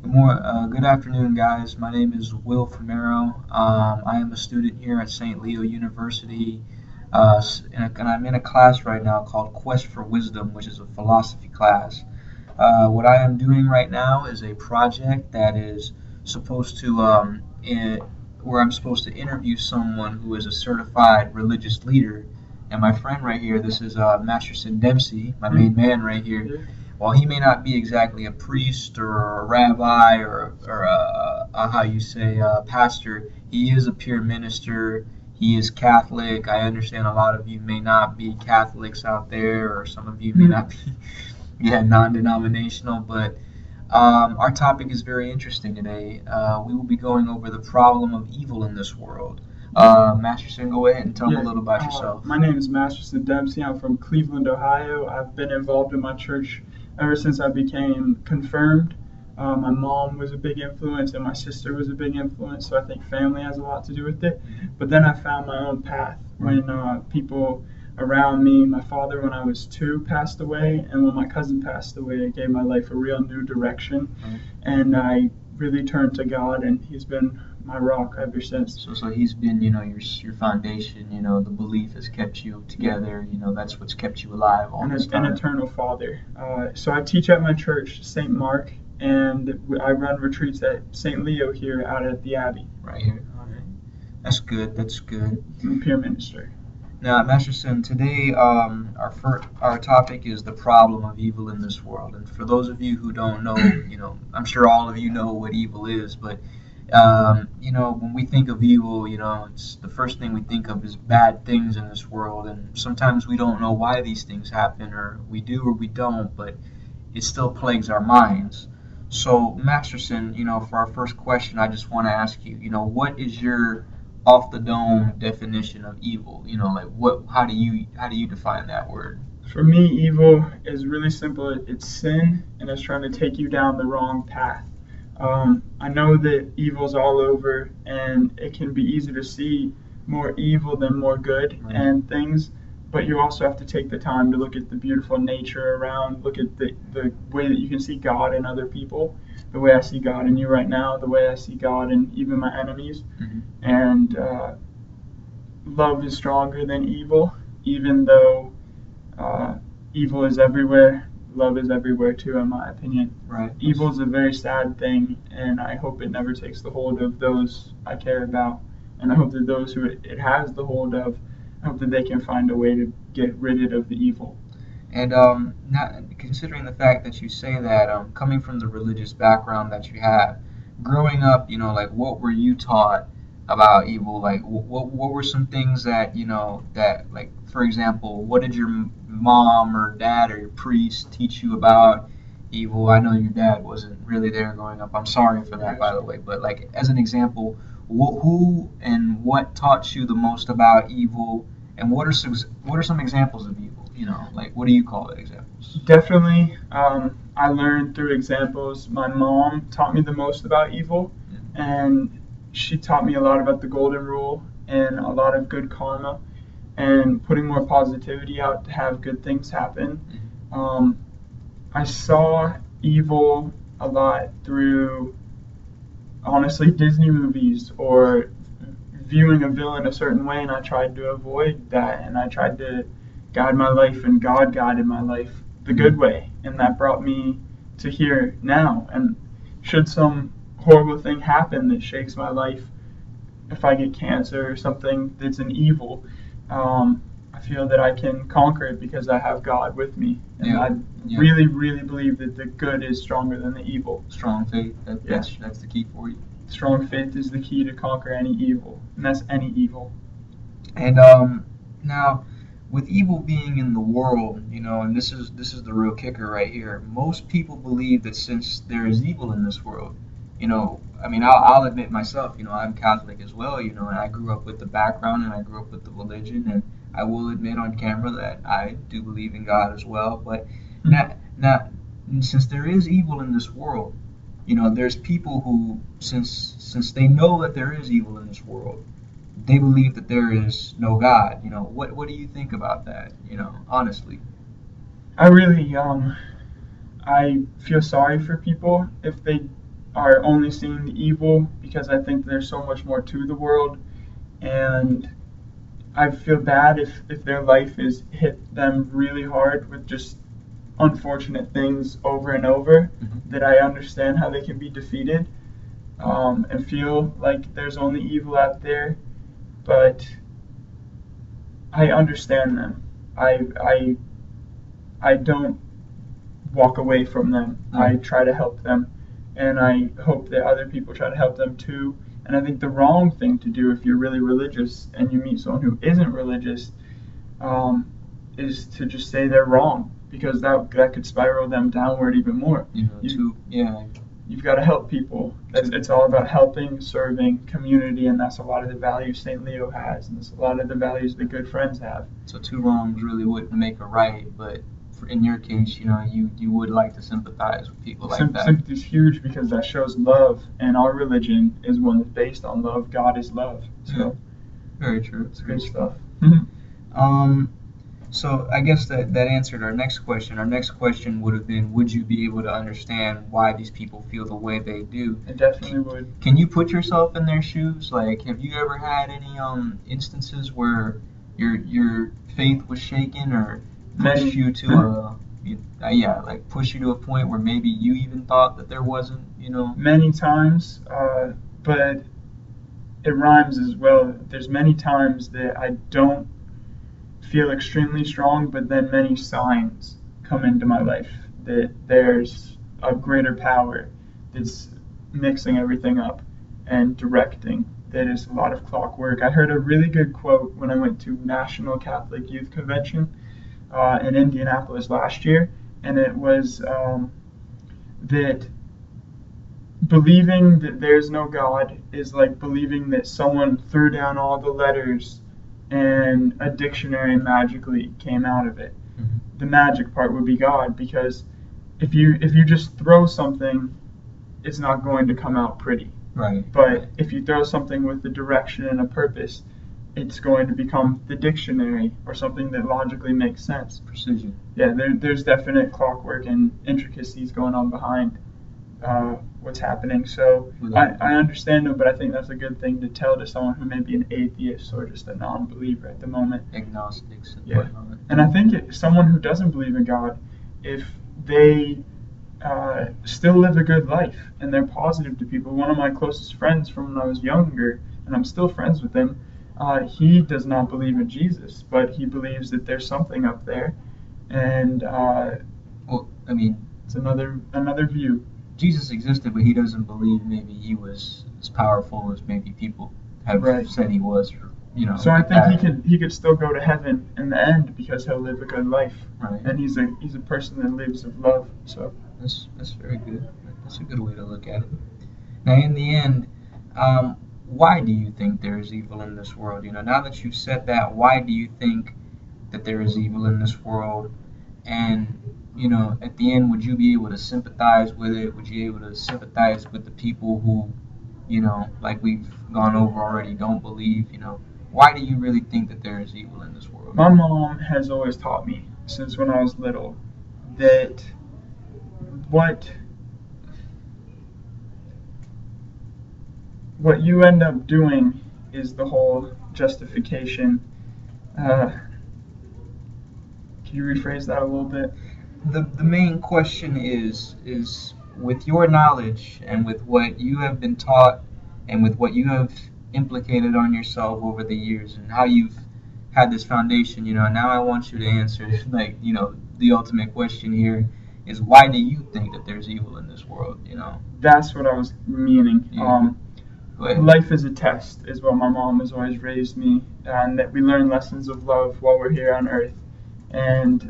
Good afternoon, guys. My name is Will Famero. I am a student here at St. Leo University, and I'm in a class right now called Quest for Wisdom, which is a philosophy class. What I am doing right now is a project that is supposed to, where I'm supposed to interview someone who is a certified religious leader. And my friend right here, this is Masterson Dempsey, my main man right here. While he may not be exactly a priest or a rabbi or a how you say pastor, he is a peer minister. He is Catholic. I understand a lot of you may not be Catholics out there, or some of you may not be, yeah, non-denominational. But our topic is very interesting today. We will be going over the problem of evil in this world. Masterson, go ahead and tell me a little about yourself. My name is Masterson Dempsey. I'm from Cleveland, Ohio. I've been involved in my church ever since I became confirmed. My mom was a big influence, and my sister was a big influence, so I think family has a lot to do with it. But then I found my own path when people around me, my father when I was 2 passed away, and when my cousin passed away, it gave my life a real new direction. And I really turned to God, and He's been my rock ever since. So he's been, your foundation. The belief has kept you together. That's what's kept you alive all this time. An eternal Father. So I teach at my church, St. Mark, and I run retreats at St. Leo here out at the Abbey. Right here. All right. That's good. That's good. I'm a peer minister. Now, Masterson, today our topic is the problem of evil in this world. And for those of you who don't know, I'm sure all of you know what evil is, but when we think of evil, it's the first thing we think of is bad things in this world, and sometimes we don't know why these things happen, or we do or we don't, but it still plagues our minds. So, Masterson, for our first question, I just want to ask you, what is your off the dome definition of evil? How do you define that word? For me, evil is really simple. It's sin, and it's trying to take you down the wrong path. I know that evil's all over, and it can be easy to see more evil than more good and things, but you also have to take the time to look at the beautiful nature around, look at the way that you can see God in other people, the way I see God in you right now, the way I see God in even my enemies. And love is stronger than evil, even though evil is everywhere. Love is everywhere too, in my opinion. Right. Evil is a very sad thing, and I hope it never takes the hold of those I care about. And I hope that those who it has the hold of, I hope that they can find a way to get rid of the evil. And not considering the fact that you say that, coming from the religious background that you have, growing up, what were you taught about evil? Like, what were some things that that, for example, what did your mom or dad or your priest teach you about evil? I know your dad wasn't really there growing up. I'm sorry for that, by the way. But as an example, who and what taught you the most about evil, and what are some examples of evil? What do you call it, examples? Definitely, I learned through examples. My mom taught me the most about evil, and she taught me a lot about the golden rule and a lot of good karma and putting more positivity out to have good things happen. I saw evil a lot through, honestly, Disney movies or viewing a villain a certain way, and I tried to avoid that, and I tried to guide my life, and God guided my life the good way, and that brought me to here now. And should some horrible thing happen that shakes my life, if I get cancer or something that's an evil, I feel that I can conquer it because I have God with me. And I really, really believe that the good is stronger than the evil. Strong faith, that's the key for you. Strong faith is the key to conquer any evil, and that's any evil. And now, with evil being in the world, and this is the real kicker right here. Most people believe that since there is evil in this world, I'll admit myself, I'm Catholic as well, and I grew up with the background and I grew up with the religion, and I will admit on camera that I do believe in God as well. But now, since there is evil in this world, there's people who, since they know that there is evil in this world, they believe that there is no God. What do you think about that? Honestly. I really I feel sorry for people if they are only seeing the evil because I think there's so much more to the world, and I feel bad if their life is hit them really hard with just unfortunate things over and over, that I understand how they can be defeated, and feel like there's only evil out there, but I understand them. I I I don't walk away from them. I try to help them, and I hope that other people try to help them too. And I think the wrong thing to do if you're really religious and you meet someone who isn't religious, um, is to just say they're wrong, because that could spiral them downward even more. You've got to help people. It's all about helping, serving, community, and that's a lot of the values St. Leo has, and that's a lot of the values that good friends have. So two wrongs really wouldn't make a right, but in your case, you would like to sympathize with people like that. Sympathy is huge because that shows love, and our religion is one that's based on love. God is love. So very true. It's good stuff. So I guess that answered our next question. Our next question would have been, would you be able to understand why these people feel the way they do? I definitely would. Can you put yourself in their shoes? Like, have you ever had any instances where your faith was shaken or pushed you to push you to a point where maybe you even thought that there wasn't, Many times, but it rhymes as well. There's many times that I don't feel extremely strong, but then many signs come into my life that there's a greater power that's mixing everything up and directing. That is a lot of clockwork. I heard a really good quote when I went to National Catholic Youth Convention in Indianapolis last year, and it was that believing that there's no God is like believing that someone threw down all the letters and a dictionary magically came out of it. The magic part would be God, because if you just throw something, it's not going to come out pretty. Right. But if you throw something with a direction and a purpose, it's going to become the dictionary or something that logically makes sense. Precision. Yeah, there's definite clockwork and intricacies going on behind what's happening. So I understand it, but I think that's a good thing to tell to someone who may be an atheist or just a non-believer at the moment. Agnostics. And I think someone who doesn't believe in God, if they still live a good life and they're positive to people. One of my closest friends from when I was younger, and I'm still friends with him, he does not believe in Jesus, but he believes that there's something up there, and it's another view. Jesus existed, but he doesn't believe maybe he was as powerful as maybe people have said he was. So I think he could still go to heaven in the end because he'll live a good life, and he's a person that lives of love. So that's very good. That's a good way to look at it. Now, in the end, why do you think there is evil in this world? Now that you've said that, why do you think that there is evil in this world? And at the end, would you be able to sympathize with it? Would you be able to sympathize with the people who, like we've gone over already, don't believe? Why do you really think that there is evil in this world? My mom has always taught me since when I was little that what you end up doing is the whole justification. Can you rephrase that a little bit? The main question is with your knowledge and with what you have been taught and with what you have implicated on yourself over the years and how you've had this foundation, now I want you to answer the ultimate question here is, why do you think that there's evil in this world? That's what I was meaning. Yeah. Life is a test is what my mom has always raised me, and that we learn lessons of love while we're here on earth, and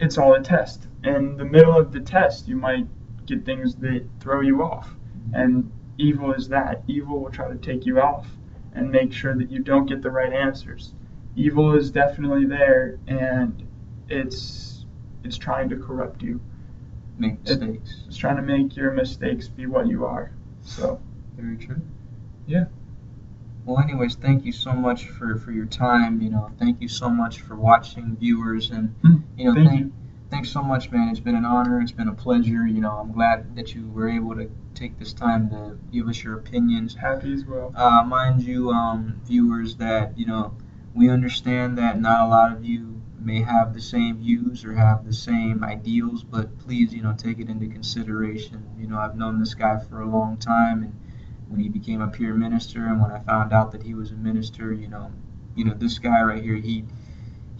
it's all a test. In the middle of the test, you might get things that throw you off, and evil is that. Evil will try to take you off and make sure that you don't get the right answers. Evil is definitely there, and it's trying to corrupt you. Make mistakes. It's trying to make your mistakes be what you are. So very true. Yeah. Well, anyways, thank you so much for your time. Thank you so much for watching, viewers, and Thanks so much, man. It's been an honor. It's been a pleasure. I'm glad that you were able to take this time to give us your opinions. Happy as well. Mind you, viewers, that we understand that not a lot of you may have the same views or have the same ideals, but please, take it into consideration. I've known this guy for a long time, and when he became a peer minister, and when I found out that he was a minister, this guy right here,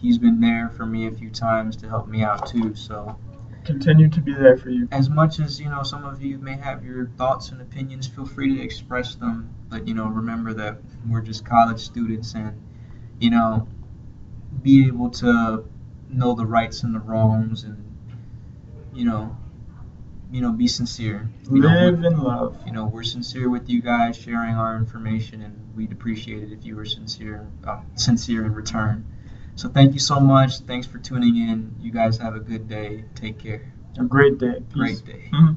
he's been there for me a few times to help me out too. So Continue to be there for you. as much as some of you may have your thoughts and opinions, feel free to express them. But remember that we're just college students, and you know, be able to know the rights and the wrongs, and you know, be sincere. Live in love. We're sincere with you guys sharing our information, and we'd appreciate it if you were sincere in return. So thank you so much. Thanks for tuning in. You guys have a good day. Take care. A great day. Peace. Great day. Mhm.